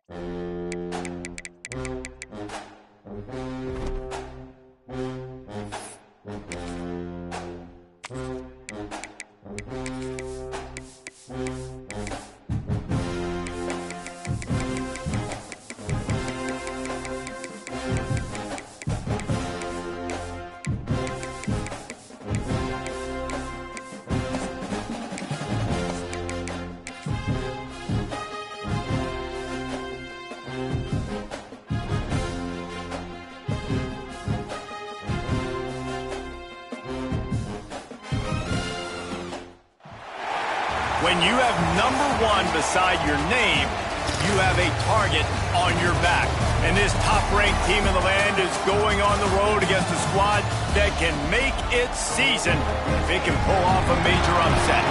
When you have number 1 beside your name, you have a target on your back. And this top-ranked team in the land is going on the road against a squad that can make its season if it can pull off a major upset.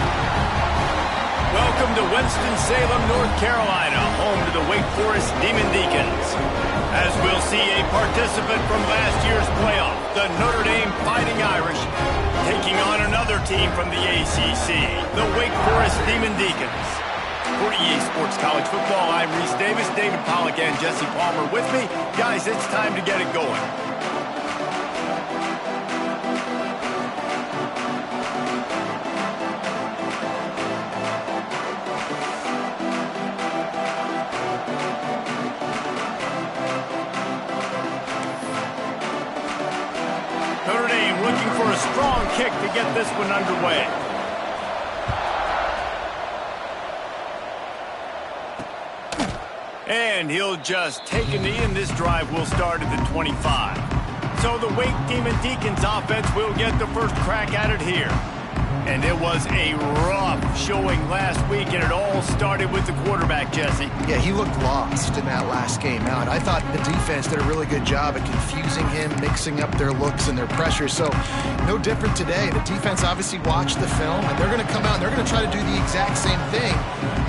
Welcome to Winston-Salem, North Carolina, home to the Wake Forest Demon Deacons. As we'll see a participant from last year's playoff, the Notre Dame Fighting Irish, taking on another team from the ACC, the Wake Forest Demon Deacons. For EA Sports College Football, I'm Reese Davis, David Pollack, and Jesse Palmer with me. Guys, it's time to get it going. Notre Dame looking for a strong kick to get this one underway. And he'll just take a knee, and this drive will start at the 25. So the Wake Demon Deacons offense will get the first crack at it here. And it was a rough showing last week, and it all started with the quarterback, Jesse. Yeah, he looked lost in that last game out. I thought the defense did a really good job at confusing him, mixing up their looks and their pressure. So no different today. The defense obviously watched the film, and they're going to come out and they're going to try to do the exact same thing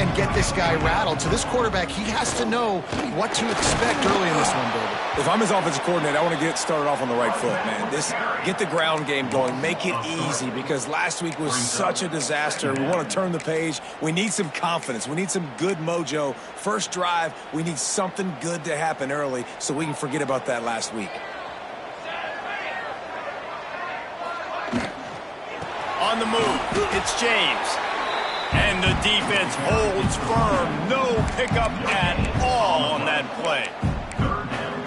and get this guy rattled. So this quarterback, he has to know what to expect early in this one, David. If I'm his offensive coordinator, I want to get started off on the right foot, man. Get the ground game going. Make it easy, because last week was such a disaster. We want to turn the page. We need some confidence. We need some good mojo. First drive, we need something good to happen early so we can forget about that last week. On the move, it's James. And the defense holds firm. No pickup at all on that play.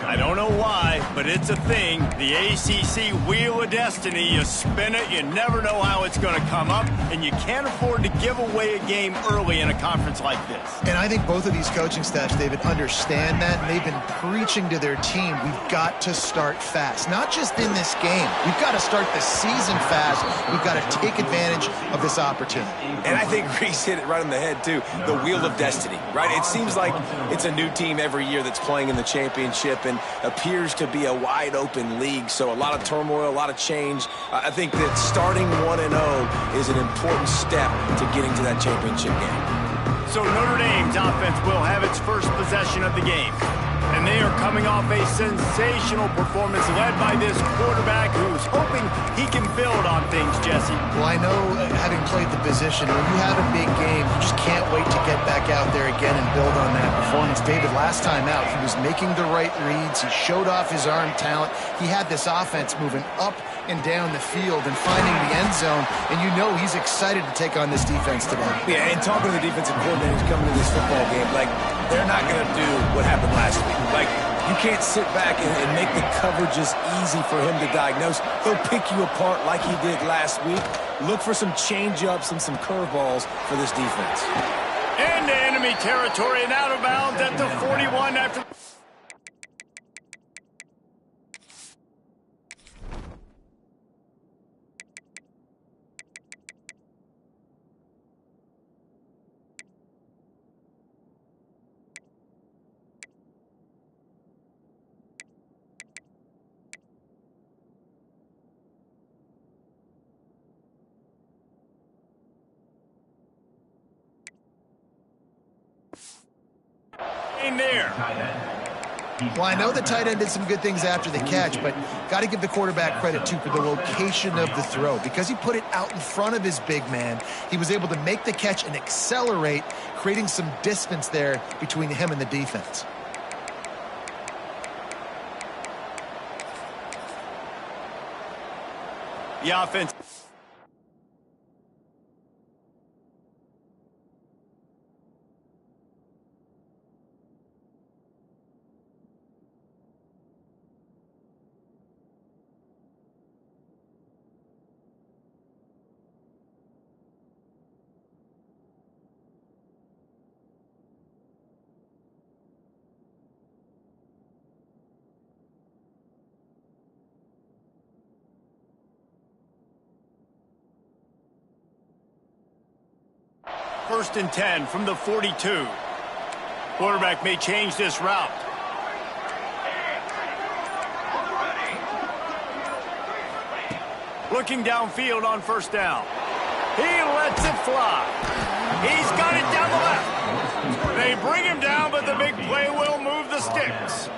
I don't know why, but it's a thing. The ACC Wheel of Destiny, you spin it, you never know how it's going to come up, and you can't afford to give away a game early in a conference like this. And I think both of these coaching staffs, David, understand that, and they've been preaching to their team, we've got to start fast. Not just in this game. We've got to start the season fast. We've got to take advantage of this opportunity. And I think Reese hit it right on the head, too. The Wheel of Destiny, right? It seems like it's a new team every year that's playing in the championship, and appears to be a wide-open league, so a lot of turmoil, a lot of change. I think that starting 1-0 is an important step to getting to that championship game. So Notre Dame's offense will have its first possession of the game. And they are coming off a sensational performance led by this quarterback who's hoping he can build on things, Jesse. Well, I know, having played the position, when you have a big game, you just can't wait to get back out there again and build on that performance. David, last time out, he was making the right reads. He showed off his arm talent. He had this offense moving up and down the field and finding the end zone, and you know he's excited to take on this defense today. Yeah, and talking to the defensive coordinators coming to this football game, like, they're not going to do what happened last week. Like, you can't sit back and make the coverages easy for him to diagnose. He'll pick you apart like he did last week. Look for some change-ups and some curveballs for this defense. Into enemy territory and out of bounds at the 41 after... in there. Well, I know the tight end did some good things after the catch, but got to give the quarterback credit, too, for the location of the throw. Because he put it out in front of his big man, he was able to make the catch and accelerate, creating some distance there between him and the defense. The offense. First and 10 from the 42. Quarterback may change this route. Looking downfield on first down. He lets it fly. He's got it down the left. They bring him down, but the big play will move the sticks.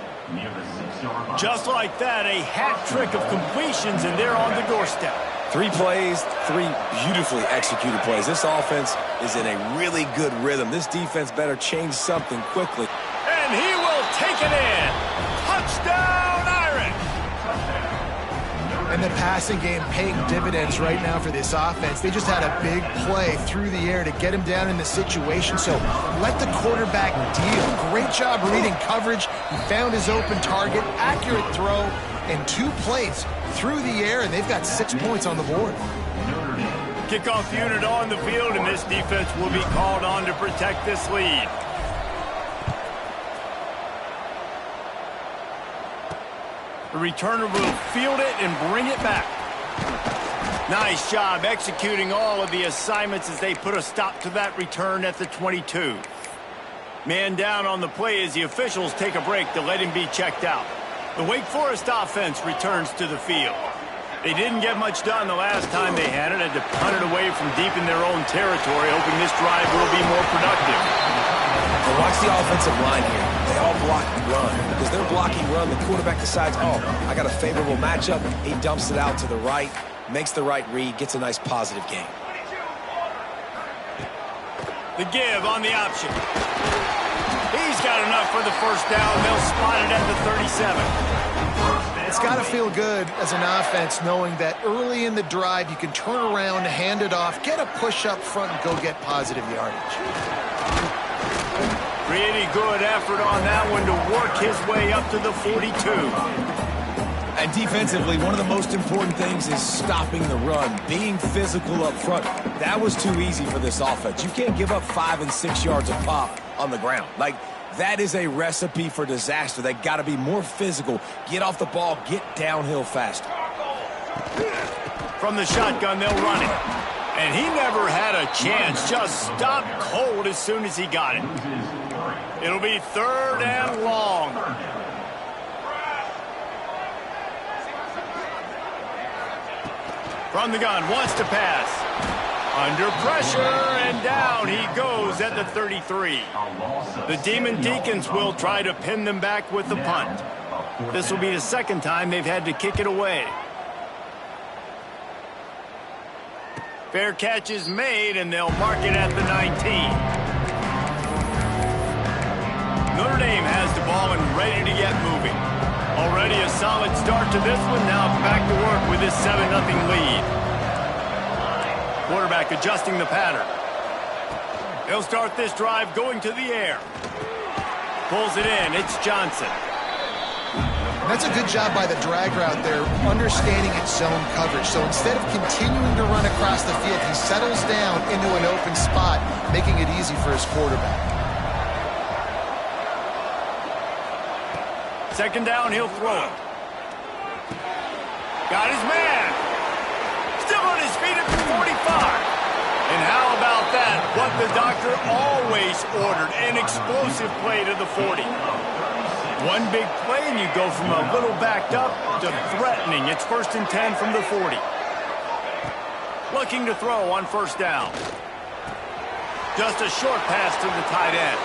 Just like that, a hat trick of completions, and they're on the doorstep. 3 plays, 3 beautifully executed plays. This offense is in a really good rhythm. This defense better change something quickly. And he will take it in. Touchdown, Irish! And the passing game paying dividends right now for this offense. They just had a big play through the air to get him down in the situation. So let the quarterback deal. Great job reading coverage. He found his open target, accurate throw, and 2 plays through the air, and they've got 6 points on the board. Kickoff unit on the field, and this defense will be called on to protect this lead. The returner will field it and bring it back. Nice job executing all of the assignments as they put a stop to that return at the 22. Man down on the play as the officials take a break to let him be checked out. The Wake Forest offense returns to the field. They didn't get much done the last time they had it, had to punt it away from deep in their own territory, hoping this drive will be more productive. And watch the offensive line here. They all block run. Because they're blocking run, the quarterback decides, oh, I got a favorable matchup. He dumps it out to the right, makes the right read, gets a nice positive gain. The give on the option. He's got enough for the first down. They'll spot it at the 37. It's got to feel good as an offense knowing that early in the drive you can turn around, hand it off, get a push up front, and go get positive yardage. Pretty good effort on that one to work his way up to the 42. And defensively, one of the most important things is stopping the run, being physical up front. That was too easy for this offense. You can't give up 5 and 6 yards of pop on the ground. Like, that is a recipe for disaster. They got to be more physical, get off the ball, get downhill faster. From the shotgun, they'll run it. And he never had a chance, just stopped cold as soon as he got it. It'll be 3rd and long. From the gun, wants to pass. Under pressure, and down he goes at the 33. The Demon Deacons will try to pin them back with the punt. This will be the 2nd time they've had to kick it away. Fair catch is made, and they'll mark it at the 19. Notre Dame has the ball and ready to get moving. Already a solid start to this one. Now back to work with this 7-0 lead. Quarterback adjusting the pattern. He'll start this drive going to the air. Pulls it in. It's Johnson. That's a good job by the drag route there, understanding its zone coverage. So instead of continuing to run across the field, he settles down into an open spot, making it easy for his quarterback. 2nd down, he'll throw it. Got his man. Still on his feet at the 45. And how about that? What the doctor always ordered, an explosive play to the 40. One big play and you go from a little backed up to threatening. It's 1st and 10 from the 40. Looking to throw on 1st down. Just a short pass to the tight end.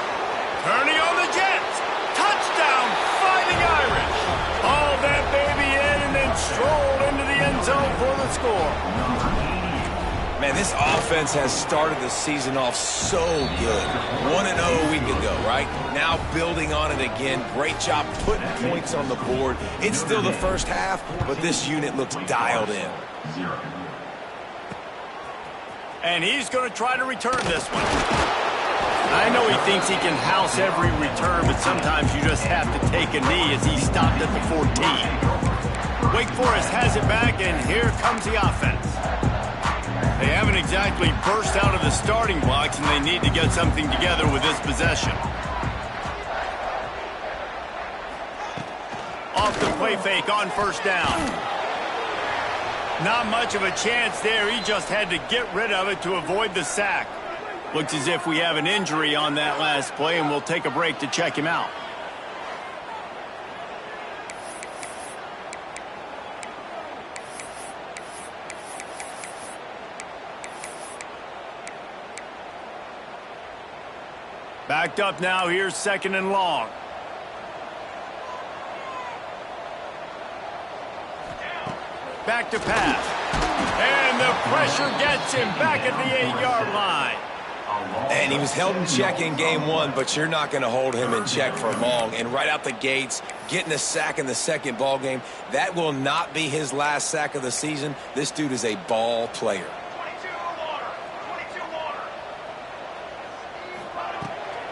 Turning on the Jets. Touchdown, Fighting Irish. Haul that baby in and then stroll into the end zone for the score. Man, this offense has started the season off so good. 1-0 a week ago, right? Now building on it again. Great job putting points on the board. It's still the first half, but this unit looks dialed in. And he's going to try to return this one. I know he thinks he can house every return, but sometimes you just have to take a knee as he stopped at the 14. Wake Forest has it back, and here comes the offense. They haven't exactly burst out of the starting blocks, and they need to get something together with this possession. Off the play fake on first down. Not much of a chance there. He just had to get rid of it to avoid the sack. Looks as if we have an injury on that last play, and we'll take a break to check him out. Backed up now. Here's 2nd and long. Back to pass. And the pressure gets him back at the 8-yard line. And he was held in check in game 1, but you're not going to hold him in check for long. And right out the gates, getting a sack in the second ball game, that will not be his last sack of the season. This dude is a ball player.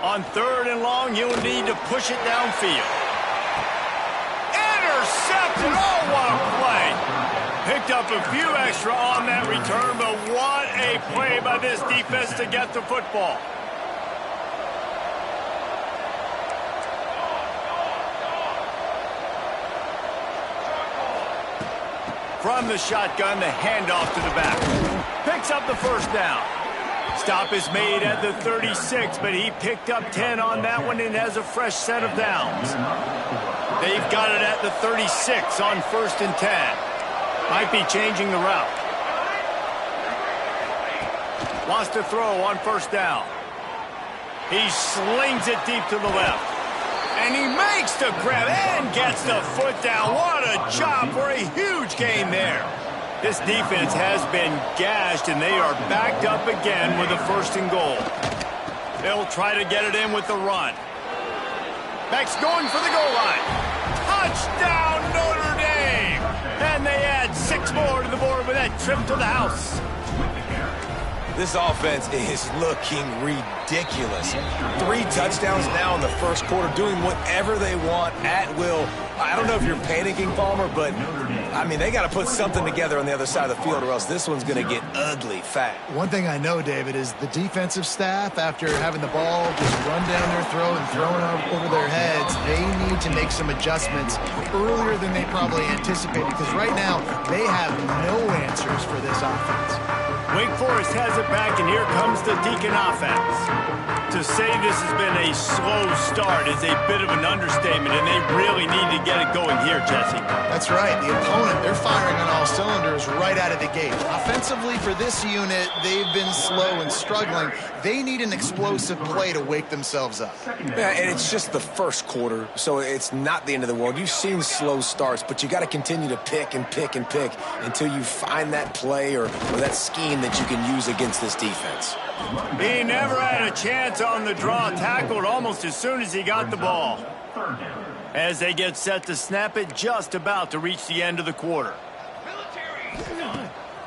On 3rd and long, you'll need to push it downfield. Intercepted! Oh, what a play! Picked up a few extra on that return, but what a play by this defense to get the football. From the shotgun, the handoff to the back. Picks up the first down. Stop is made at the 36, but he picked up 10 on that one and has a fresh set of downs. They've got it at the 36 on 1st and 10. Might be changing the route. Wants to throw on 1st down. He slings it deep to the left. And he makes the grab and gets the foot down. What a job for a huge gain there. This defense has been gashed, and they are backed up again with a 1st and goal. They'll try to get it in with the run. Beck's going for the goal line. Touchdown, Notre Dame! And they add 6 more to the board with that trip to the house. This offense is looking ridiculous. 3 touchdowns now in the first quarter, doing whatever they want at will. I don't know if you're panicking, Palmer, but, I mean, they got to put something together on the other side of the field or else this one's going to get ugly fast. One thing I know, David, is the defensive staff, after having the ball just run down their throat and thrown over their heads, they need to make some adjustments earlier than they probably anticipated, because right now they have no answers for this offense. Wake Forest has it back, and here comes the Deacon offense. To say this has been a slow start is a bit of an understatement, and they really need to get it going here, Jesse. That's right. The opponent, they're firing on all cylinders right out of the gate. Offensively, for this unit, they've been slow and struggling. They need an explosive play to wake themselves up. Yeah, and it's just the first quarter, so it's not the end of the world. You've seen slow starts, but you got to continue to pick and pick and pick until you find that play or that scheme that you can use against this defense. He never had a chance on the draw, tackled almost as soon as he got the ball. As they get set to snap it, just about to reach the end of the quarter.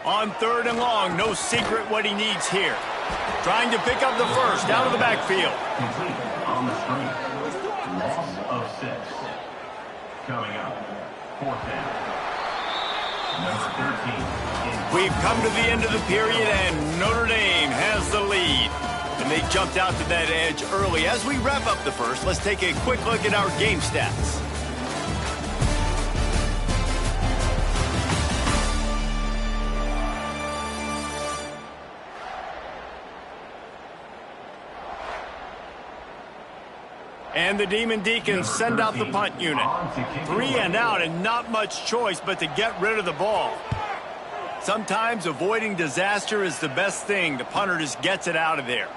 On 3rd and long, no secret what he needs here. Trying to pick up the first out of the backfield. On the screen. Loss of 6. Coming up, 4th down. Number 13. We've come to the end of the period, and Notre Dame has the lead. And they jumped out to that edge early. As we wrap up the first, let's take a quick look at our game stats. And the Demon Deacons send out the punt unit. 3 and out, and not much choice but to get rid of the ball. Sometimes avoiding disaster is the best thing. The punter just gets it out of there.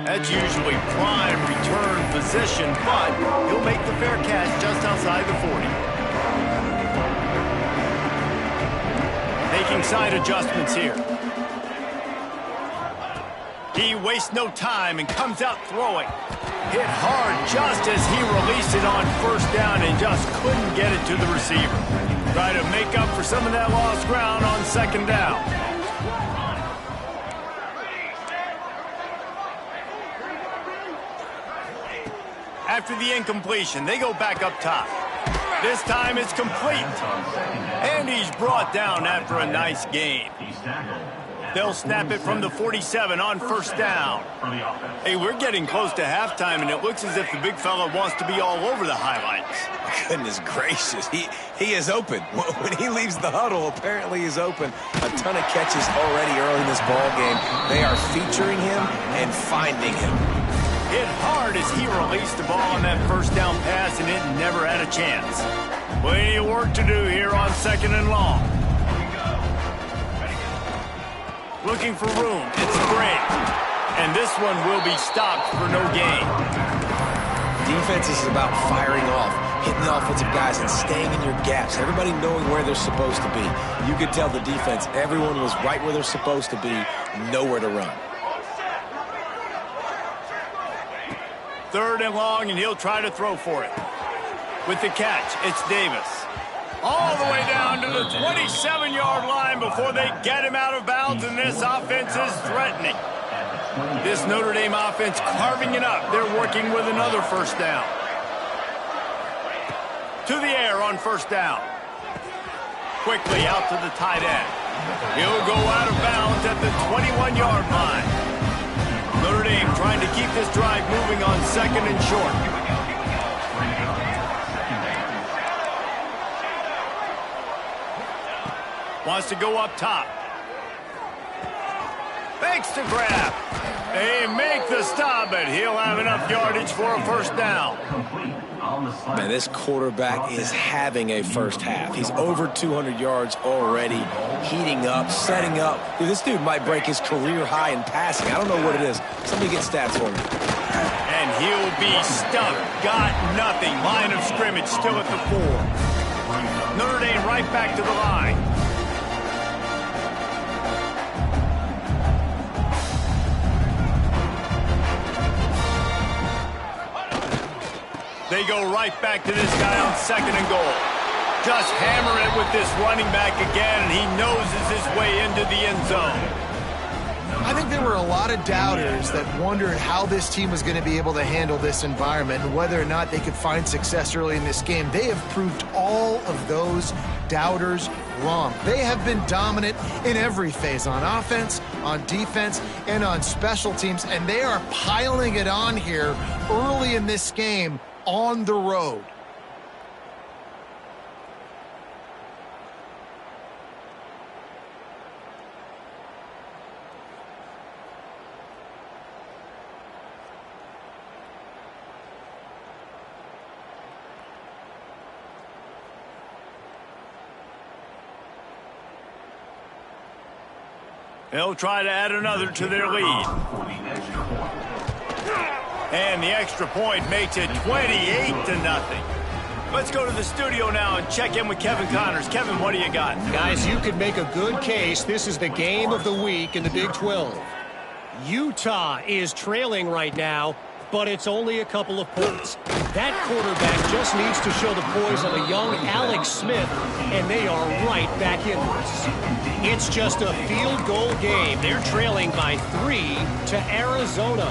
That's usually prime return position, but he'll make the fair catch just outside the 40. Making side adjustments here. He wastes no time and comes out throwing. Hit hard just as he released it on first down and just couldn't get it to the receiver. Try to make up for some of that lost ground on second down. After the incompletion, they go back up top. This time it's complete. And he's brought down after a nice gain. They'll snap it from the 47 on first down. Hey, we're getting close to halftime, and it looks as if the big fella wants to be all over the highlights. Goodness gracious, he is open. When he leaves the huddle, apparently he's open. A ton of catches already early in this ball game. They are featuring him and finding him. Hit hard as he released the ball on that first down pass, and it never had a chance. Plenty of work to do here on second and long. Looking for room. It's great. And this one will be stopped for no gain. Defense is about firing off, hitting the offensive guys, and staying in your gaps. Everybody knowing where they're supposed to be. You could tell the defense, everyone was right where they're supposed to be, nowhere to run. Third and long, and he'll try to throw for it. With the catch, it's Davis. All the way down to the 27-yard line before they get him out of bounds, and this offense is threatening. This Notre Dame offense carving it up. They're working with another first down. To the air on first down. Quickly out to the tight end. He'll go out of bounds at the 21-yard line. Notre Dame trying to keep this drive moving on second and short. Wants to go up top. Fakes to grab. They make the stop, but he'll have enough yardage for a first down. Man, this quarterback is having a first half. He's over 200 yards already, heating up, setting up. Dude, this dude might break his career high in passing. I don't know what it is. Somebody get stats for me. And he'll be stuffed. Got nothing. Line of scrimmage still at the 4. Notre Dame right back to the line. They go right back to this guy on second and goal. Just hammer it with this running back again, and he noses his way into the end zone. I think there were a lot of doubters that wondered how this team was going to be able to handle this environment and whether or not they could find success early in this game. They have proved all of those doubters wrong. They have been dominant in every phase, on offense, on defense, and on special teams, and they are piling it on here early in this game on the road. They'll try to add another to their lead. And the extra point makes it 28-0. Let's go to the studio now and check in with Kevin Connors. Kevin, what do you got? Guys, you could make a good case. This is the game of the week in the Big 12. Utah is trailing right now, but it's only a couple of points. That quarterback just needs to show the poise of a young Alex Smith, and they are right back in this. It's just a field goal game. They're trailing by 3 to Arizona.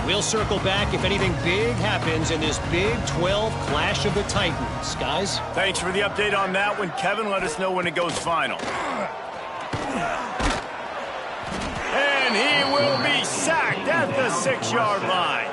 We'll circle back if anything big happens in this Big 12 Clash of the Titans. Guys? Thanks for the update on that one, Kevin. Let us know when it goes final. And he will be sacked at the 6-yard line.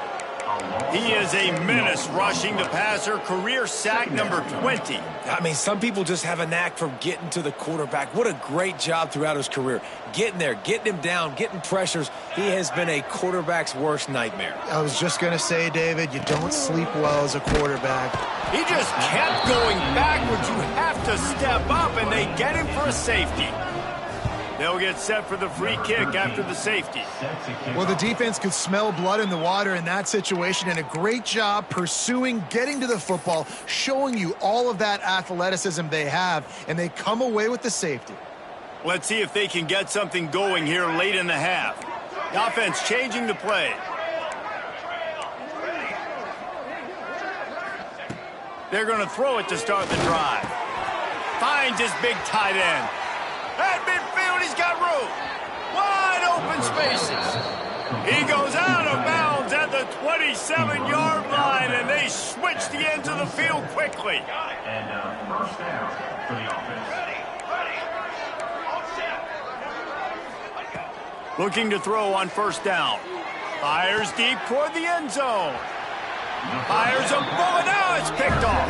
He is a menace rushing the passer, career sack number 20. I mean, some people just have a knack for getting to the quarterback. What a great job throughout his career. Getting there, getting him down, getting pressures. He has been a quarterback's worst nightmare. I was just going to say, David, you don't sleep well as a quarterback. He just kept going backwards. You have to step up, and they get him for a safety. They'll get set for the free kick after the safety. Well, the defense could smell blood in the water in that situation, and a great job pursuing, getting to the football, showing you all of that athleticism they have, and they come away with the safety. Let's see if they can get something going here late in the half. The offense changing the play. They're going to throw it to start the drive. Finds his big tight end. At midfield, he's got room. Wide open spaces. He goes out of bounds at the 27-yard line, and they switch the ends of the field quickly. And first down for the offense. Looking to throw on first down. Fires deep toward the end zone. Fires a bullet. Now it's picked off.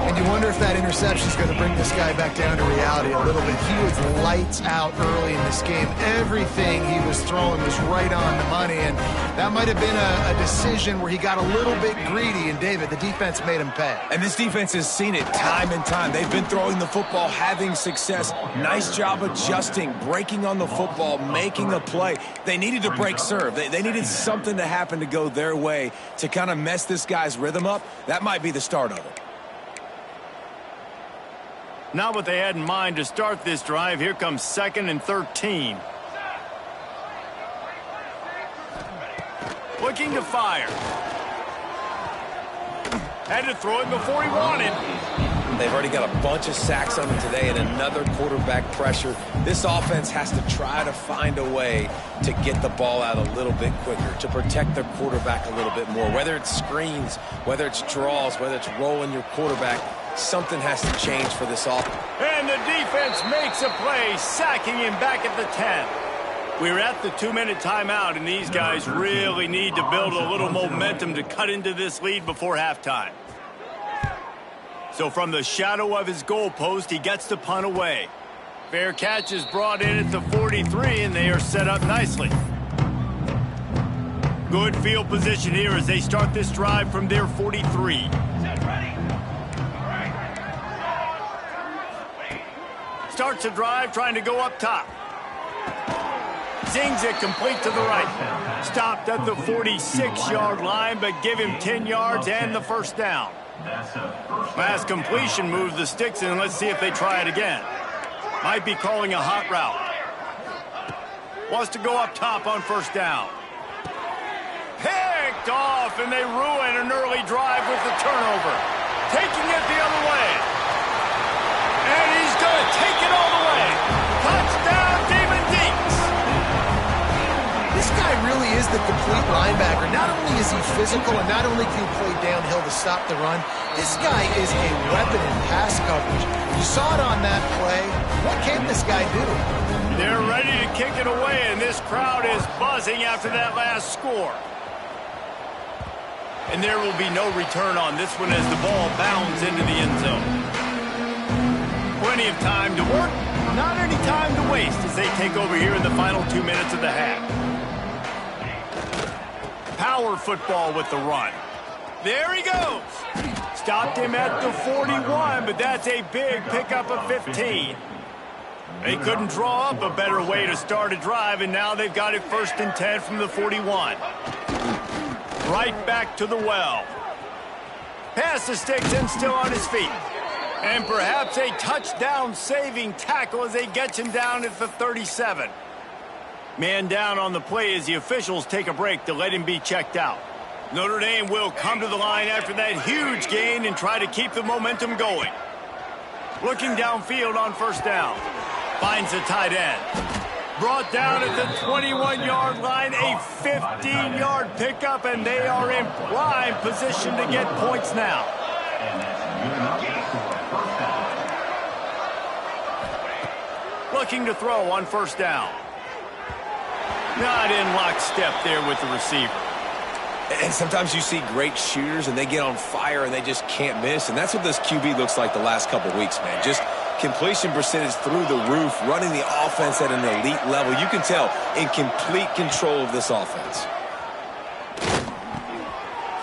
And you wonder if that interception is going to bring this guy back down to reality a little bit. He was lights out early in this game. Everything he was throwing was right on the money, and that might have been a decision where he got a little bit greedy, and David, the defense made him pay. And this defense has seen it time and time. They've been throwing the football, having success. Nice job adjusting, breaking on the football, making a play. They needed to break serve. They needed something to happen to go their way to kind of mess this guy's rhythm up. That might be the start of it. Not what they had in mind to start this drive. Here comes 2nd and 13. Looking to fire. Had to throw it before he wanted. They've already got a bunch of sacks on them today and another quarterback pressure. This offense has to try to find a way to get the ball out a little bit quicker, to protect their quarterback a little bit more. Whether it's screens, whether it's draws, whether it's rolling your quarterback, something has to change for this offense. And the defense makes a play, sacking him back at the 10. We're at the 2-minute timeout, and these guys really need to build a little momentum to cut into this lead before halftime. So from the shadow of his goalpost, he gets the punt away. Fair catch is brought in at the 43, and they are set up nicely. Good field position here as they start this drive from their 43. Starts a drive trying to go up top. Zings it complete to the right. Stopped at the 46-yard line, but give him 10 yards and the first down. Last completion moves the sticks in. Let's see if they try it again. Might be calling a hot route. Wants to go up top on first down. Picked off, and they ruin an early drive with the turnover. Taking it the other way. And he's going to take it all the way. Touchdown, Demon Deeks. This guy really is the complete linebacker. Not only is he physical and not only can he play downhill to stop the run, this guy is a weapon in pass coverage. You saw it on that play. What can this guy do? They're ready to kick it away, and this crowd is buzzing after that last score. And there will be no return on this one as the ball bounds into the end zone. Plenty of time to work, not any time to waste as they take over here in the final 2 minutes of the half. Power football with the run. There he goes. Stopped him at the 41, but that's a big pickup of 15. They couldn't draw up a better way to start a drive, and now they've got it 1st and 10 from the 41. Right back to the well. Pass the sticks and still on his feet. And perhaps a touchdown-saving tackle as they get him down at the 37. Man down on the play as the officials take a break to let him be checked out. Notre Dame will come to the line after that huge gain and try to keep the momentum going. Looking downfield on first down. Finds the tight end. Brought down at the 21-yard line, a 15-yard pickup, and they are in prime position to get points now. Looking to throw on first down. Not in lockstep there with the receiver. And sometimes you see great shooters, and they get on fire, and they just can't miss. And that's what this QB looks like the last couple weeks, man. Just completion percentage through the roof, running the offense at an elite level. You can tell in complete control of this offense.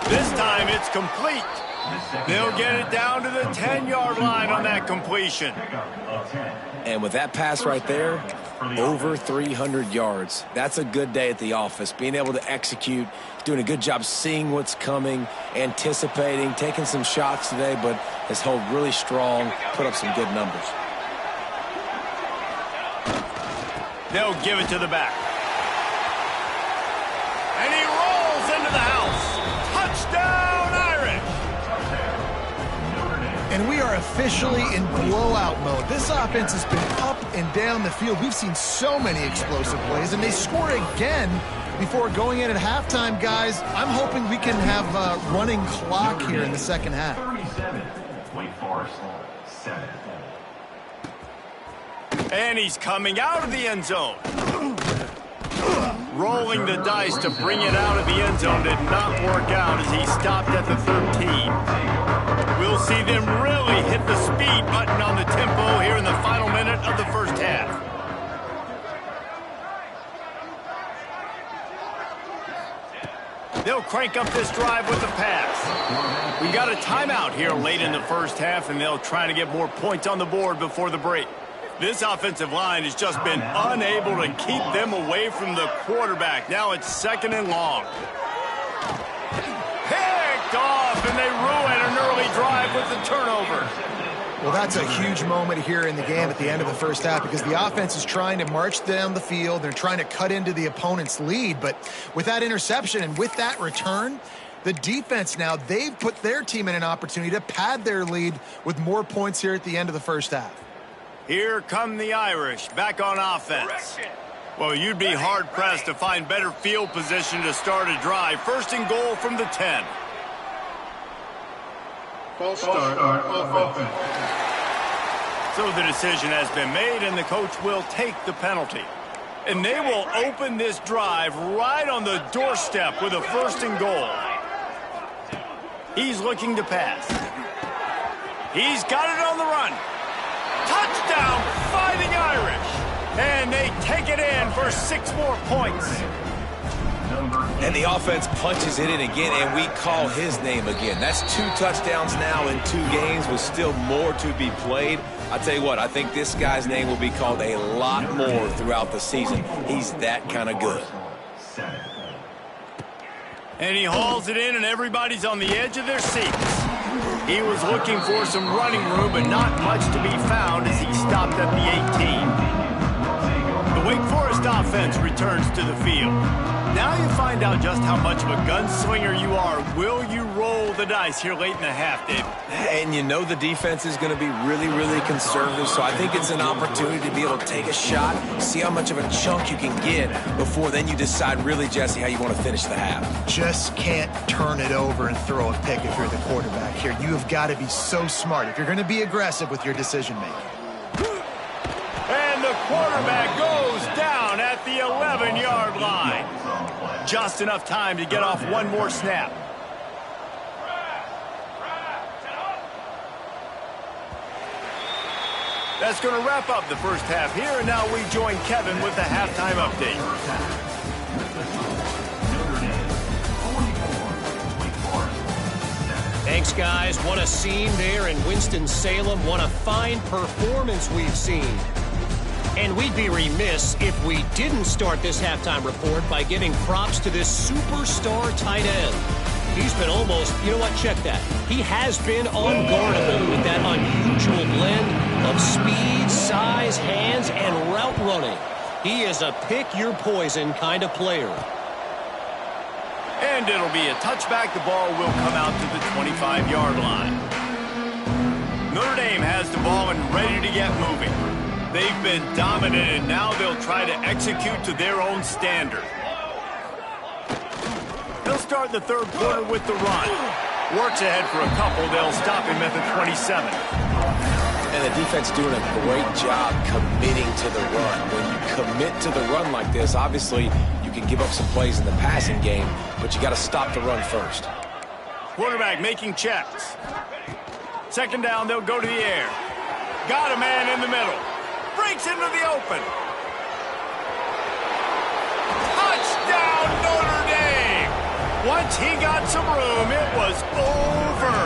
This time it's complete. They'll get it down to the 10-yard line on that completion. And with that pass right there, Over 300 yards. That's a good day at the office. Being able to execute, doing a good job seeing what's coming, anticipating, taking some shots today, but has held really strong, put up some good numbers. They'll give it to the back. And he rolls into the house. Touchdown, Irish! And we are officially in blowout mode. This offense has been up and down the field. We've seen so many explosive plays, and they score again before going in at halftime, guys. I'm hoping we can have a running clock here in the second half. 37, Wake Forest, 7. And he's coming out of the end zone. Rolling the dice to bring it out of the end zone did not work out as he stopped at the 13. We'll see them really hit the speed button on the tempo here in the final minute of the first half. They'll crank up this drive with the pass. We got a timeout here late in the first half, and they'll try to get more points on the board before the break. This offensive line has just been unable to keep them away from the quarterback. Now it's 2nd and long. Picked off, and they ruin an early drive with the turnover. Well, that's a huge moment here in the game at the end of the first half because the offense is trying to march down the field. They're trying to cut into the opponent's lead. But with that interception and with that return, the defense now, they've put their team in an opportunity to pad their lead with more points here at the end of the first half. Here come the Irish back on offense. Well, you'd be hard-pressed to find better field position to start a drive. 1st and goal from the 10. False start offense. So the decision has been made, and the coach will take the penalty. And they will open this drive right on the doorstep with a 1st and goal. He's looking to pass. He's got it on the run. Touchdown, Fighting Irish. And they take it in for 6 more points. And the offense punches it in again, and we call his name again. That's 2 touchdowns now in 2 games with still more to be played. I'll tell you what, I think this guy's name will be called a lot more throughout the season. He's that kind of good. And he hauls it in, and everybody's on the edge of their seats. He was looking for some running room, but not much to be found as he stopped at the 18. The Wake Forest offense returns to the field. Now you find out just how much of a gunslinger you are. Will you roll the dice here late in the half, David? And you know the defense is going to be really, really conservative, so I think it's an opportunity to be able to take a shot, see how much of a chunk you can get before then you decide really, Jesse, how you want to finish the half. Just can't turn it over and throw a pick if you're the quarterback here. You have got to be so smart if you're going to be aggressive with your decision-making. And the quarterback goes down at the 11-yard line. Just enough time to get off one more snap. That's going to wrap up the first half here, and now we join Kevin with the halftime update. Thanks, guys. What a scene there in Winston-Salem. What a fine performance we've seen. And we'd be remiss if we didn't start this halftime report by giving props to this superstar tight end. He's been almost, you know what, check that. He has been unguardable with that unusual blend of speed, size, hands, and route running. He is a pick-your-poison kind of player. And it'll be a touchback. The ball will come out to the 25-yard line. Notre Dame has the ball and ready to get moving. They've been dominant, and now they'll try to execute to their own standard. They'll start the third quarter with the run. Works ahead for a couple. They'll stop him at the 27. And the defense doing a great job committing to the run. When you commit to the run like this, obviously you can give up some plays in the passing game, but you got to stop the run first. Quarterback making checks. 2nd down, they'll go to the air. Got a man in the middle. Breaks into the open. Touchdown, Notre Dame! Once he got some room, it was over.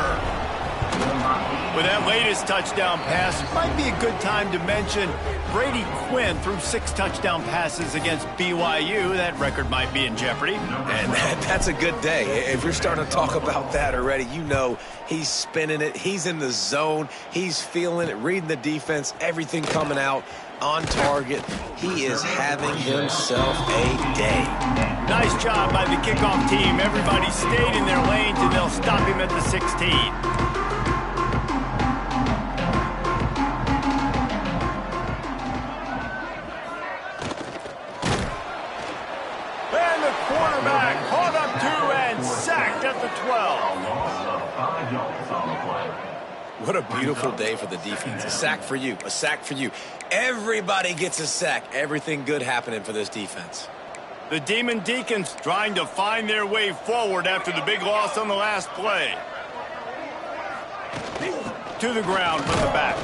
With that latest touchdown pass, might be a good time to mention Brady Quinn threw 6 touchdown passes against BYU. That record might be in jeopardy. And that's a good day. If you're starting to talk about that already, you know he's spinning it. He's in the zone. He's feeling it, reading the defense, everything coming out on target. He is having himself a day. Nice job by the kickoff team. Everybody stayed in their lanes, and they'll stop him at the 16. Quarterback caught up to and sacked at the 12. What a beautiful day for the defense. A sack for you, a sack for you. Everybody gets a sack. Everything good happening for this defense. The Demon Deacons trying to find their way forward after the big loss on the last play. To the ground from the back.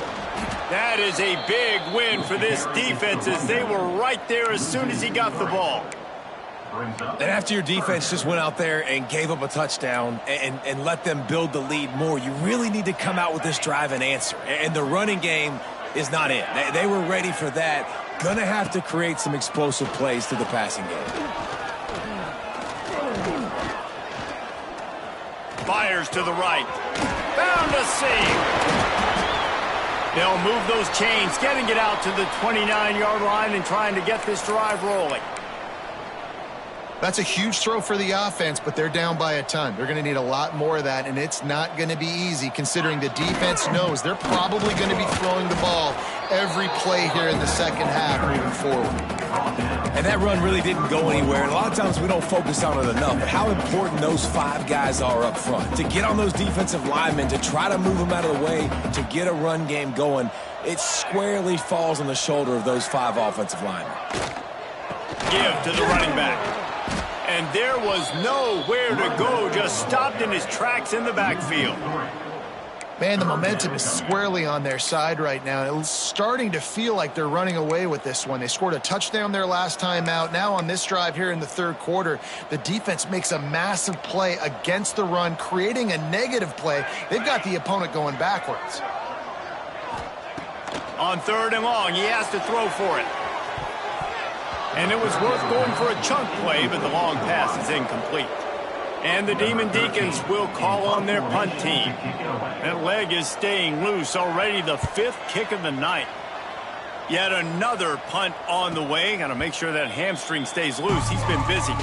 That is a big win for this defense as they were right there as soon as he got the ball. And after your defense just went out there and gave up a touchdown and let them build the lead more, you really need to come out with this drive and answer. And the running game is not it. They were ready for that. Gonna have to create some explosive plays to the passing game. Fires to the right. Found a seam. They'll move those chains, getting it out to the 29-yard line and trying to get this drive rolling. That's a huge throw for the offense, but they're down by a ton. They're going to need a lot more of that, and it's not going to be easy considering the defense knows they're probably going to be throwing the ball every play here in the second half moving forward. And that run really didn't go anywhere, and a lot of times we don't focus on it enough, but how important those 5 guys are up front. To get on those defensive linemen, to try to move them out of the way, to get a run game going, it squarely falls on the shoulder of those 5 offensive linemen. Give to the running back. And there was nowhere to go, just stopped in his tracks in the backfield. Man, the momentum is squarely on their side right now. It's starting to feel like they're running away with this one. They scored a touchdown their last time out. Now on this drive here in the third quarter, the defense makes a massive play against the run, creating a negative play. They've got the opponent going backwards. On 3rd and long, he has to throw for it. And it was worth going for a chunk play, but the long pass is incomplete. And the Demon Deacons will call on their punt team. That leg is staying loose, already the 5th kick of the night. Yet another punt on the way. Got to make sure that hamstring stays loose. He's been busy.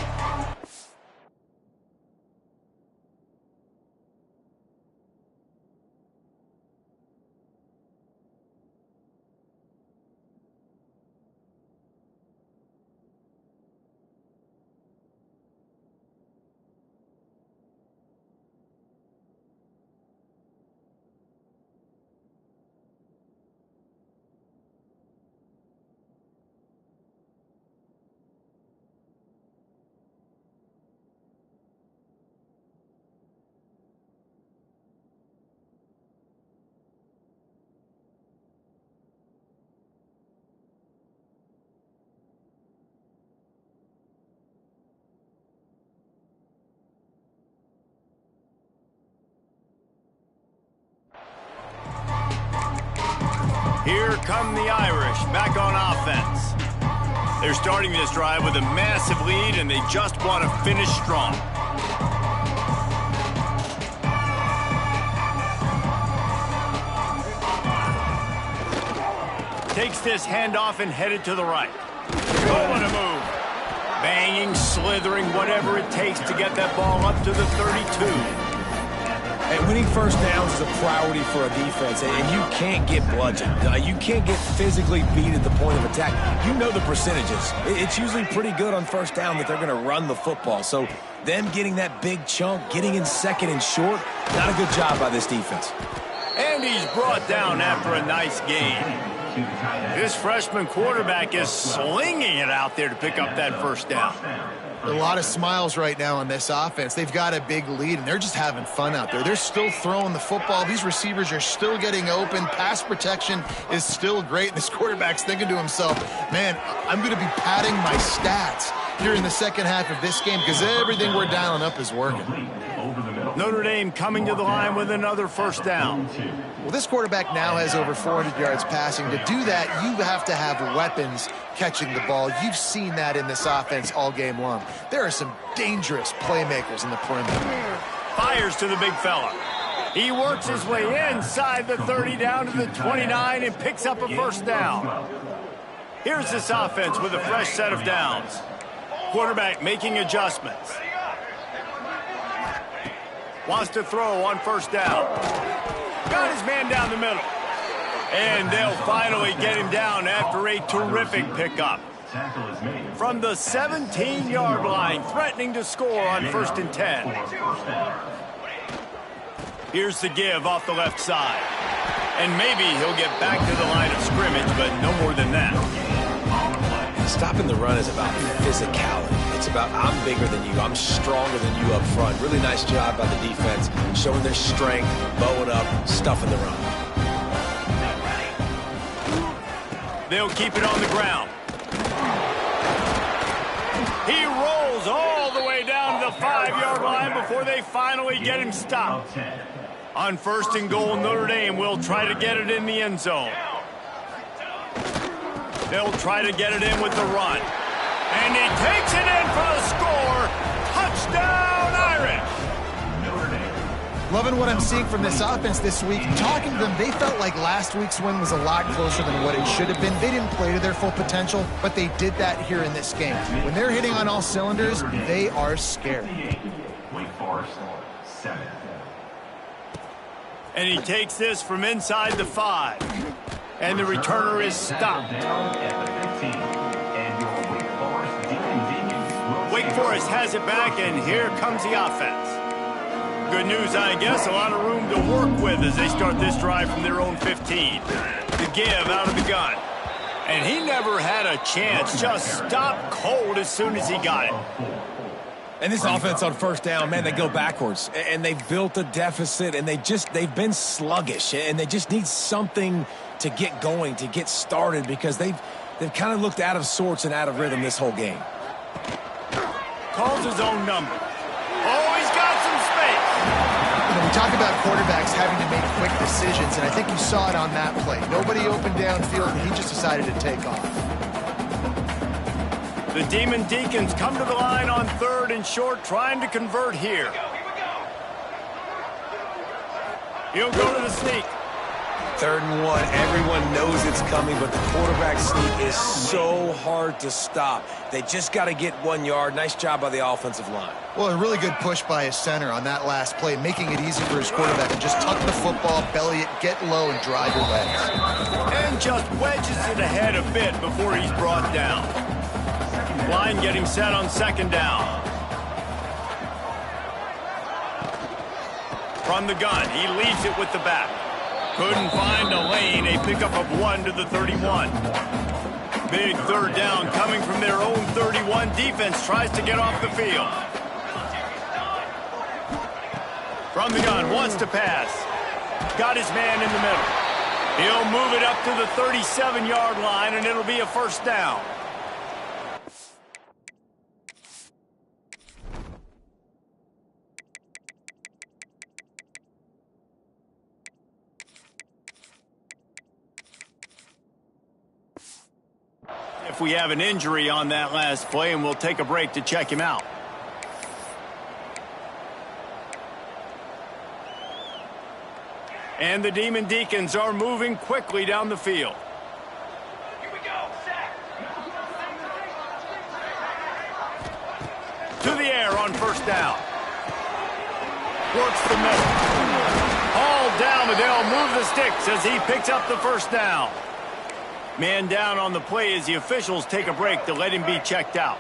Here come the Irish, back on offense. They're starting this drive with a massive lead, and they just want to finish strong. Takes this handoff and headed to the right. Oh, what a move. Banging, slithering, whatever it takes to get that ball up to the 32. And winning first downs is a priority for a defense, and you can't get bludgeoned. You can't get physically beat at the point of attack. You know the percentages. It's usually pretty good on first down that they're going to run the football. So them getting that big chunk, getting in 2nd and short, not a good job by this defense. And he's brought down after a nice gain. This freshman quarterback is slinging it out there to pick up that first down. A lot of smiles right now on this offense. They've got a big lead, and they're just having fun out there. They're still throwing the football. These receivers are still getting open. Pass protection is still great. And this quarterback's thinking to himself, man, I'm going to be padding my stats here in the second half of this game because everything we're dialing up is working. Notre Dame coming to the line with another first down. Well, this quarterback now has over 400 yards passing. To do that, you have to have weapons catching the ball. You've seen that in this offense all game long. There are some dangerous playmakers in the perimeter. Fires to the big fella. He works his way inside the 30 down to the 29 and picks up a first down. Here's this offense with a fresh set of downs. Quarterback making adjustments. Wants to throw on first down. Got his man down the middle. And they'll finally get him down after a terrific pickup. From the 17-yard line, threatening to score on 1st and 10. Here's the give off the left side. And maybe he'll get back to the line of scrimmage, but no more than that. Stopping the run is about physicality. It's about I'm bigger than you. I'm stronger than you up front. Really nice job by the defense, showing their strength, bowing up, stuffing the run. They'll keep it on the ground. He rolls all the way down to the 5-yard line before they finally get him stopped. On 1st and goal, Notre Dame will try to get it in the end zone. They'll try to get it in with the run. And he takes it in for the score. Touchdown, Irish! Loving what I'm seeing from this offense this week. Talking to them, they felt like last week's win was a lot closer than what it should have been. They didn't play to their full potential, but they did that here in this game. When they're hitting on all cylinders, they are scared. Wake Forest, 7. And he takes this from inside the 5. And the returner is stopped. Wake Forest has it back, and here comes the offense. Good news, I guess, a lot of room to work with as they start this drive from their own 15. The give out of the gun. And he never had a chance, just stopped cold as soon as he got it. And this offense on first down, man, they go backwards. And they built a deficit, and they've been sluggish. And they just need something to get going, to get started, because they've kind of looked out of sorts and out of rhythm this whole game. Calls his own number. Oh, he's got some space. You know, we talk about quarterbacks having to make quick decisions, and I think you saw it on that play. Nobody opened downfield, and he just decided to take off. The Demon Deacons come to the line on 3rd and short, trying to convert here. He'll go to the sneak. 3rd and 1. Everyone knows it's coming, but the quarterback sneak is so hard to stop. They just got to get 1 yard. Nice job by the offensive line. Well, a really good push by his center on that last play, making it easy for his quarterback to just tuck the football, belly it, get low, and drive your legs. And just wedges it ahead a bit before he's brought down. Line getting set on 2nd down. From the gun, he leaves it with the back. Couldn't find a lane, a pickup of 1 to the 31. Big 3rd down coming from their own 31. Defense tries to get off the field. From the gun, wants to pass. Got his man in the middle. He'll move it up to the 37-yard line, and it'll be a first down. If we have an injury on that last play, and we'll take a break to check him out. And the Demon Deacons are moving quickly down the field. Here we go. To the air on 1st down. Works the middle. All down, but they'll move the sticks as he picks up the first down. Man down on the play as the officials take a break to let him be checked out.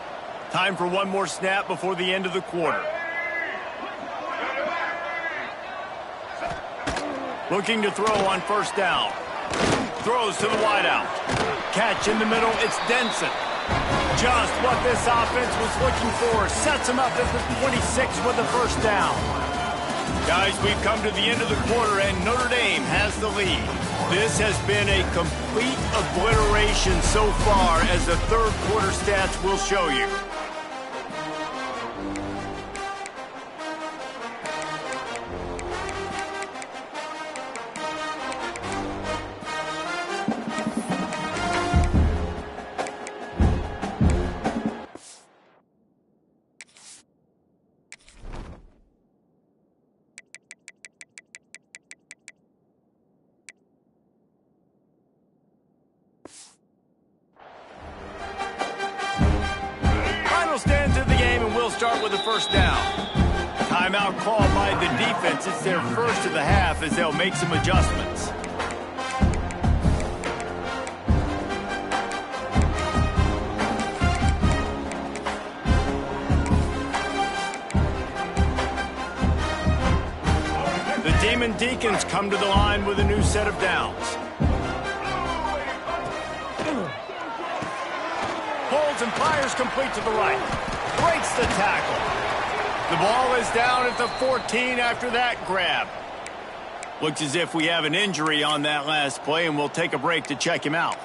Time for one more snap before the end of the quarter. Looking to throw on 1st down. Throws to the wideout. Catch in the middle, it's Denson. Just what this offense was looking for. Sets him up at the 26 with the first down. Guys, we've come to the end of the quarter, and Notre Dame has the lead. This has been a complete obliteration so far, as the 3rd quarter stats will show you. start with a first down. Timeout called by the defense. It's their first of the half as they'll make some adjustments. The Demon Deacons come to the line with a new set of downs. Holds and fires complete to the right. Breaks the tackle. The ball is down at the 14 after that grab. Looks as if we have an injury on that last play, and we'll take a break to check him out.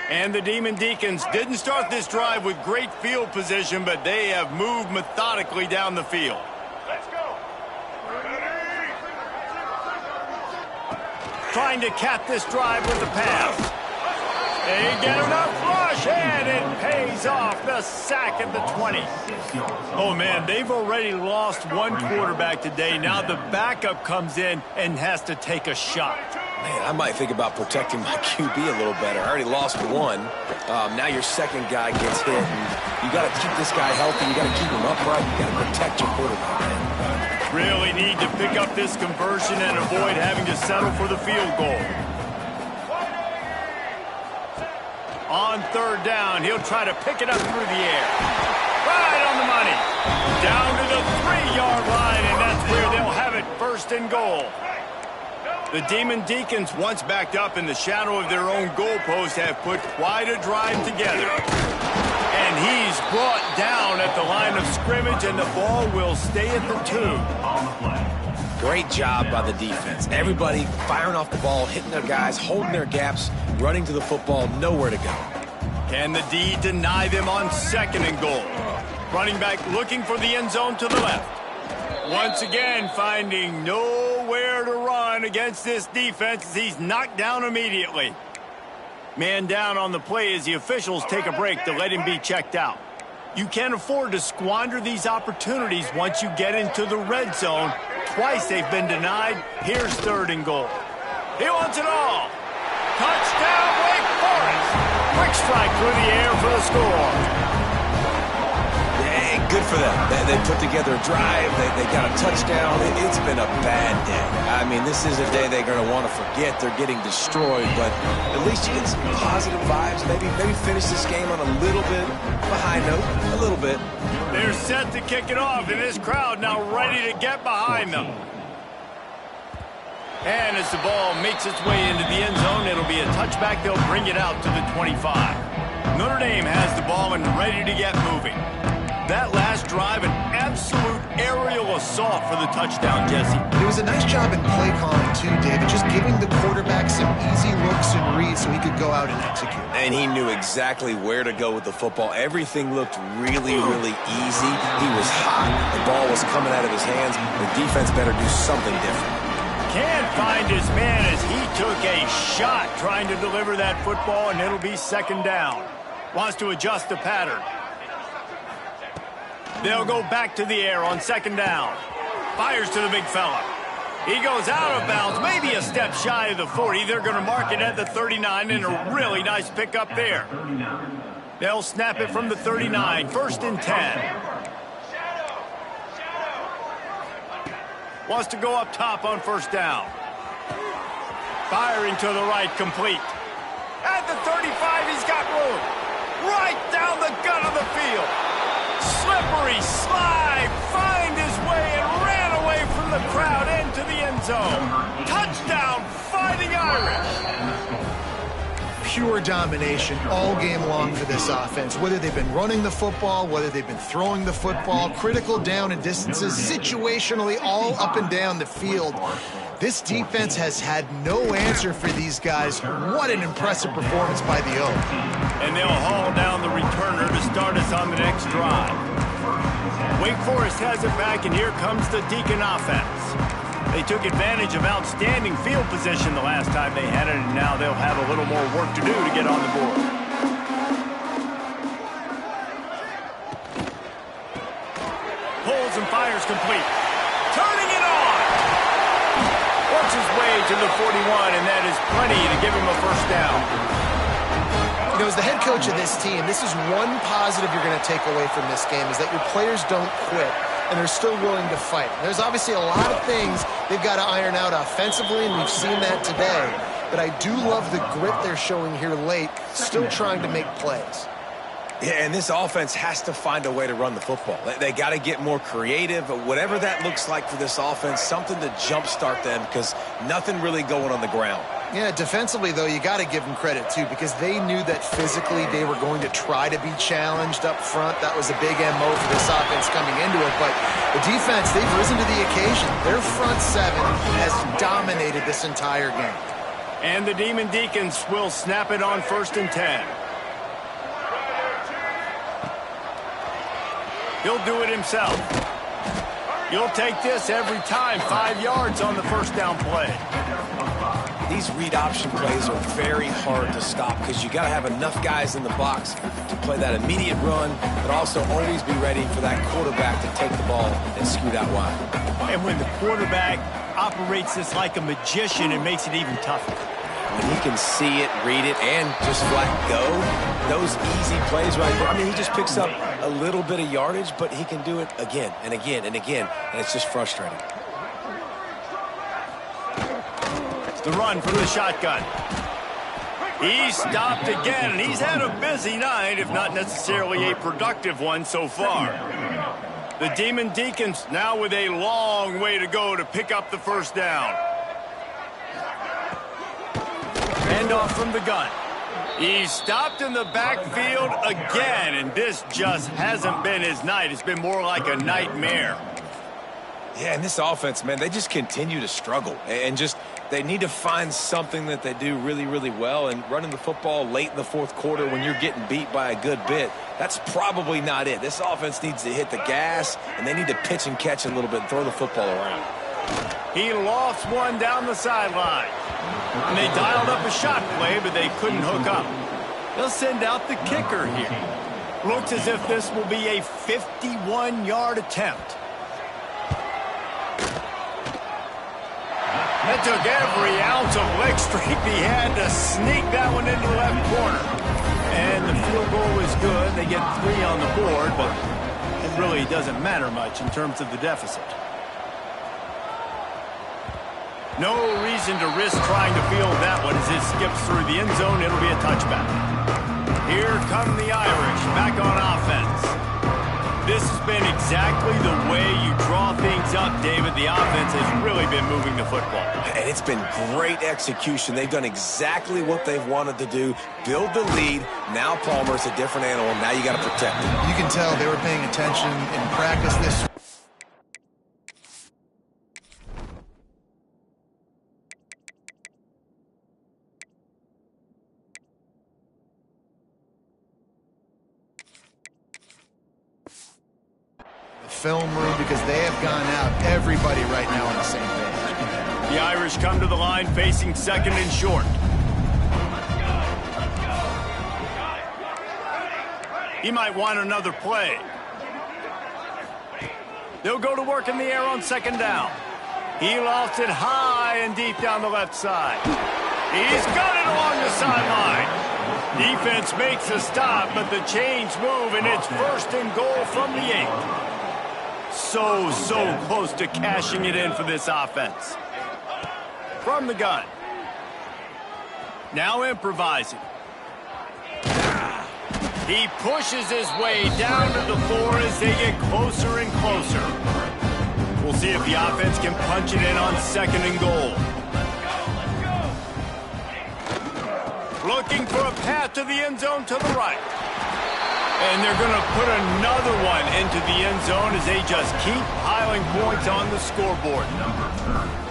And the Demon Deacons didn't start this drive with great field position, but they have moved methodically down the field. Let's go. Trying to cap this drive with the pass. They get enough rush, and it pays off. The sack at the 20. Oh, man, they've already lost one quarterback today. Now the backup comes in and has to take a shot. Man, I might think about protecting my QB a little better. I already lost one. Now your second guy gets hit, and you got to keep this guy healthy. You got to keep him upright. You got to protect your quarterback, man. Really need to pick up this conversion and avoid having to settle for the field goal. On third down, he'll try to pick it up through the air. Right on the money. Down to the 3-yard line, and that's where they'll have it, first and goal. The Demon Deacons, once backed up in the shadow of their own goalpost, have put quite a drive together. And he's brought down at the line of scrimmage, and the ball will stay at the 2. On the play. Great job by the defense. Everybody firing off the ball, hitting their guys, holding their gaps, running to the football, nowhere to go. Can the D deny them on second and goal? Running back looking for the end zone to the left. Once again, finding nowhere to run against this defense as he's knocked down immediately. Man down on the play as the officials take a break to let him be checked out. You can't afford to squander these opportunities once you get into the red zone. Twice they've been denied. Here's third and goal. He wants it all. Touchdown, Wake Forest. Quick strike through the air for the score. Hey, good for them. They put together a drive. They got a touchdown. It's been a bad day. I mean, this is a day they're going to want to forget. They're getting destroyed, but at least you get some positive vibes. Maybe finish this game on a little bit of a high note. A little bit. They're set to kick it off, and this crowd now ready to get behind them. And as the ball makes its way into the end zone, it'll be a touchback. They'll bring it out to the 25. Notre Dame has the ball and ready to get moving. That last drive, an absolute aerial assault for the touchdown, Jesse. It was a nice job in play calling, too, David, just giving the quarterback some easy looks and reads so he could go out and execute. And he knew exactly where to go with the football. Everything looked really, really easy. He was hot. The ball was coming out of his hands. The defense better do something different. Can't find his man as he took a shot trying to deliver that football, and it'll be second down. Wants to adjust the pattern. They'll go back to the air on second down. Fires to the big fella. He goes out of bounds, maybe a step shy of the 40. They're going to mark it at the 39, and a really nice pickup there. They'll snap it from the 39, first and 10. Wants to go up top on first down. Firing to the right, complete. At the 35, he's got room. Right down the gut of the field. Slippery slide, find his way and ran away from the crowd into the end zone. Touchdown, Fighting Irish. Pure domination all game long for this offense. Whether they've been running the football, whether they've been throwing the football, critical down and distances, situationally all up and down the field. This defense has had no answer for these guys. What an impressive performance by the Oak. And they'll haul down the returner to start us on the next drive. Wake Forest has it back, and here comes the Deacon offense. They took advantage of outstanding field position the last time they had it, and now they'll have a little more work to do to get on the board. Pulls and fires complete. Turning it on! Works his way to the 41, and that is plenty to give him a first down. You know, as the head coach of this team, this is one positive you're going to take away from this game, is that your players don't quit and they're still willing to fight. There's obviously a lot of things they've got to iron out offensively, and we've seen that today. But I do love the grit they're showing here late, still trying to make plays. Yeah, and this offense has to find a way to run the football. They got to get more creative, whatever that looks like for this offense, something to jumpstart them, because nothing really going on the ground. Yeah, defensively, though, you got to give them credit, too, because they knew that physically they were going to try to be challenged up front. That was a big MO for this offense coming into it. But the defense, they've risen to the occasion. Their front seven has dominated this entire game. And the Demon Deacons will snap it on 1st and 10. He'll do it himself. You'll take this every time. 5 yards on the first down play. These read option plays are very hard to stop because you got to have enough guys in the box to play that immediate run, but also always be ready for that quarterback to take the ball and scoot out wide. And when the quarterback operates this like a magician, it makes it even tougher. When he can see it, read it, and just flat go, those easy plays right there. I mean, he just picks up a little bit of yardage, but he can do it again and again and again, and it's just frustrating. The run from the shotgun. He's stopped again, and he's had a busy night, if not necessarily a productive one so far. The Demon Deacons now with a long way to go to pick up the first down. Handoff from the gun. He's stopped in the backfield again, and this just hasn't been his night. It's been more like a nightmare. Yeah, and this offense, man, they just continue to struggle. And just, they need to find something that they do really, really well. And running the football late in the fourth quarter when you're getting beat by a good bit, that's probably not it. This offense needs to hit the gas, and they need to pitch and catch a little bit and throw the football around. He lost one down the sideline. And they dialed up a shot play, but they couldn't hook up. They'll send out the kicker here. Looks as if this will be a 51-yard attempt. It took every ounce of leg strength he had to sneak that one into the left corner. And the field goal was good. They get 3 on the board, but it really doesn't matter much in terms of the deficit. No reason to risk trying to field that one as it skips through the end zone. It'll be a touchback. Here come the Irish back on offense. This has been exactly the way you draw things up, David. The offense has really been moving the football. And it's been great execution. They've done exactly what they've wanted to do. Build the lead. Now Palmer's a different animal. Now you got to protect him. You can tell they were paying attention in practice this. Film room, because they have gone out. Everybody right now on the same page. The Irish come to the line facing 2nd and short. He might want another play. They'll go to work in the air on 2nd down. He lofts it high and deep down the left side. He's got it along the sideline. Defense makes a stop, but the chains move, and it's 1st and goal from the 8. So close to cashing it in for this offense. From the gun. Now improvising. He pushes his way down to the floor as they get closer and closer. We'll see if the offense can punch it in on 2nd and goal. Looking for a path to the end zone to the right. And they're going to put another one into the end zone as they just keep piling points on the scoreboard.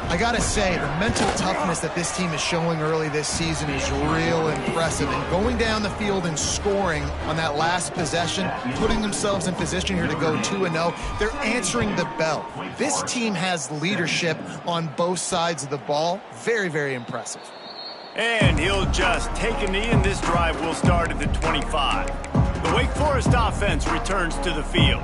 I got to say, the mental toughness that this team is showing early this season is real impressive. And going down the field and scoring on that last possession, putting themselves in position here to go 2-0, they're answering the bell. This team has leadership on both sides of the ball. Very, very impressive. And he'll just take a knee, and this drive will start at the 25. The Wake Forest offense returns to the field.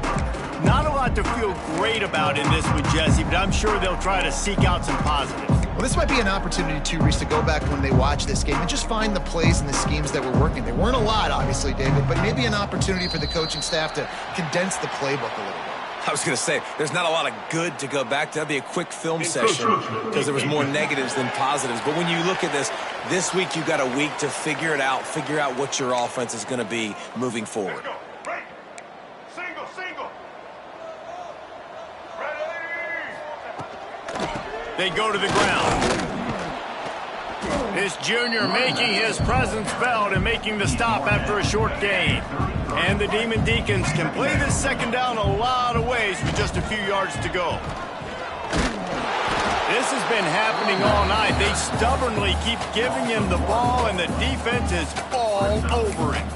Not a lot to feel great about in this one, Jesse, but I'm sure they'll try to seek out some positives. Well, this might be an opportunity, too, Reese, to go back when they watch this game and just find the plays and the schemes that were working. There weren't a lot, obviously, David, but maybe an opportunity for the coaching staff to condense the playbook a little bit. I was going to say, there's not a lot of good to go back to. That'd be a quick film session because there was more negatives than positives. But when you look at this week you got a week to figure out what your offense is going to be moving forward. Let's go. Break. Single, single. Ready. They go to the ground. This junior making his presence felt and making the stop after a short gain. And the Demon Deacons can play this second down a lot of ways with just a few yards to go. This has been happening all night. They stubbornly keep giving him the ball, and the defense is all over it.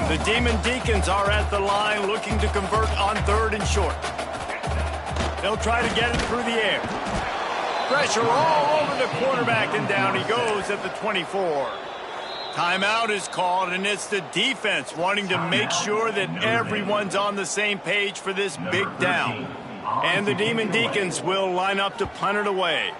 The Demon Deacons are at the line looking to convert on 3rd and short. They'll try to get it through the air. Pressure all over the quarterback, and down he goes at the 24. Timeout is called, and it's the defense wanting to make sure that everyone's on the same page for this big down. And the Demon Deacons will line up to punt it away.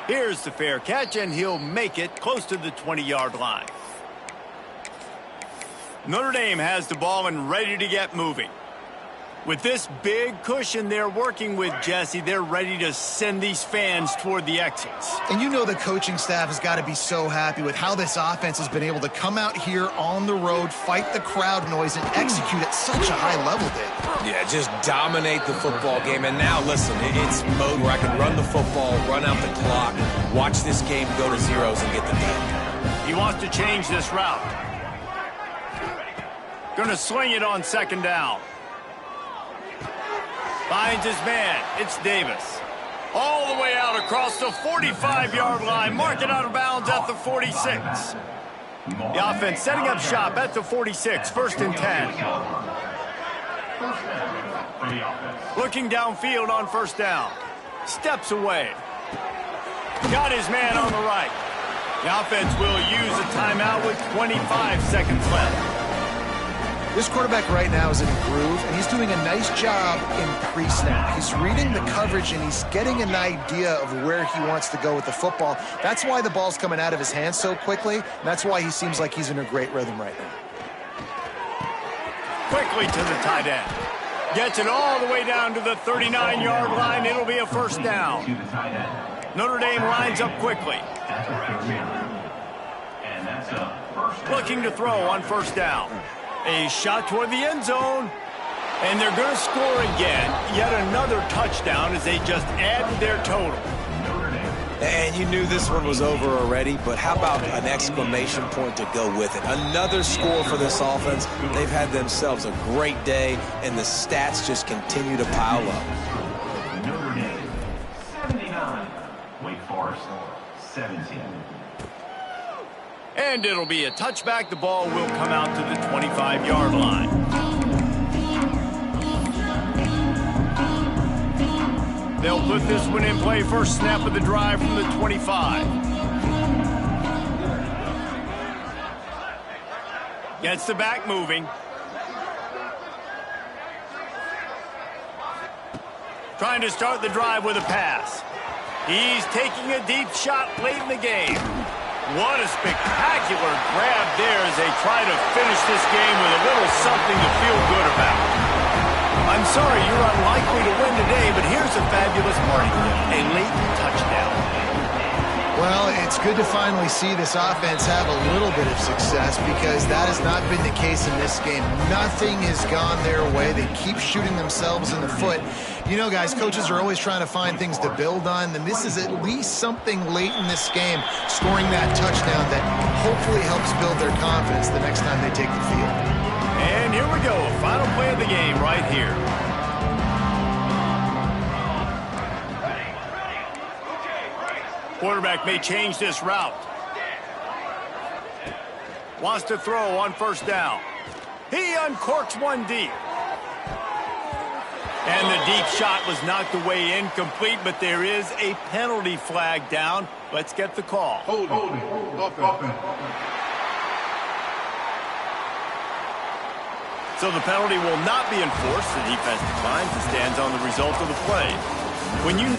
Here's the fair catch, and he'll make it close to the 20-yard line. Notre Dame has the ball and ready to get moving. With this big cushion they're working with, Jesse, they're ready to send these fans toward the exits. And you know the coaching staff has got to be so happy with how this offense has been able to come out here on the road, fight the crowd noise, and execute at such a high level, Dave. Yeah, just dominate the football game. And now, listen, it's mode where I can run the football, run out the clock, watch this game go to zeros and get the done. He wants to change this route. Going to sling it on 2nd down. Finds his man. It's Davis. All the way out across the 45-yard line. Mark it out of bounds at the 46. The offense setting up shop at the 46. 1st and 10. Looking downfield on 1st down. Steps away. Got his man on the right. The offense will use a timeout with 25 seconds left. This quarterback right now is in a groove, and he's doing a nice job in pre-snap. He's reading the coverage, and he's getting an idea of where he wants to go with the football. That's why the ball's coming out of his hands so quickly, and that's why he seems like he's in a great rhythm right now. Quickly to the tight end. Gets it all the way down to the 39-yard line. It'll be a 1st down. Notre Dame lines up quickly. Looking to throw on 1st down. A shot toward the end zone, and they're going to score again. Yet another touchdown as they just add to their total. And you knew this one was over already, but how about an exclamation point to go with it? Another score for this offense. They've had themselves a great day, and the stats just continue to pile up. Notre Dame 79. Wake Forest 17. And it'll be a touchback. The ball will come out to the 25-yard line. They'll put this one in play. First snap of the drive from the 25. Gets the back moving. Trying to start the drive with a pass. He's taking a deep shot late in the game. What a spectacular grab there as they try to finish this game with a little something to feel good about. I'm sorry you're unlikely to win today, but here's a fabulous party. A late touchdown. Well, it's good to finally see this offense have a little bit of success because that has not been the case in this game. Nothing has gone their way. They keep shooting themselves in the foot. You know, guys, coaches are always trying to find things to build on, and this is at least something late in this game, scoring that touchdown that hopefully helps build their confidence the next time they take the field. And here we go, final play of the game right here. Quarterback may change this route. Wants to throw on 1st down. He uncorks one deep. And the deep shot was knocked away incomplete, but there is a penalty flag down. Let's get the call. Holding. So the penalty will not be enforced. The defense declines and stands on the result of the play. When you